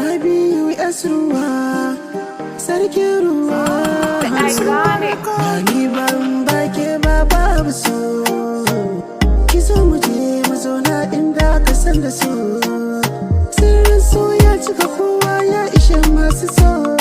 Rabiu S ruwa sarkin ruwa. Ni ban bake ba babu so. Ki zo mu je mu zauna inda ka san da so. Sirrin so ya cika kowa ya ishe masu so.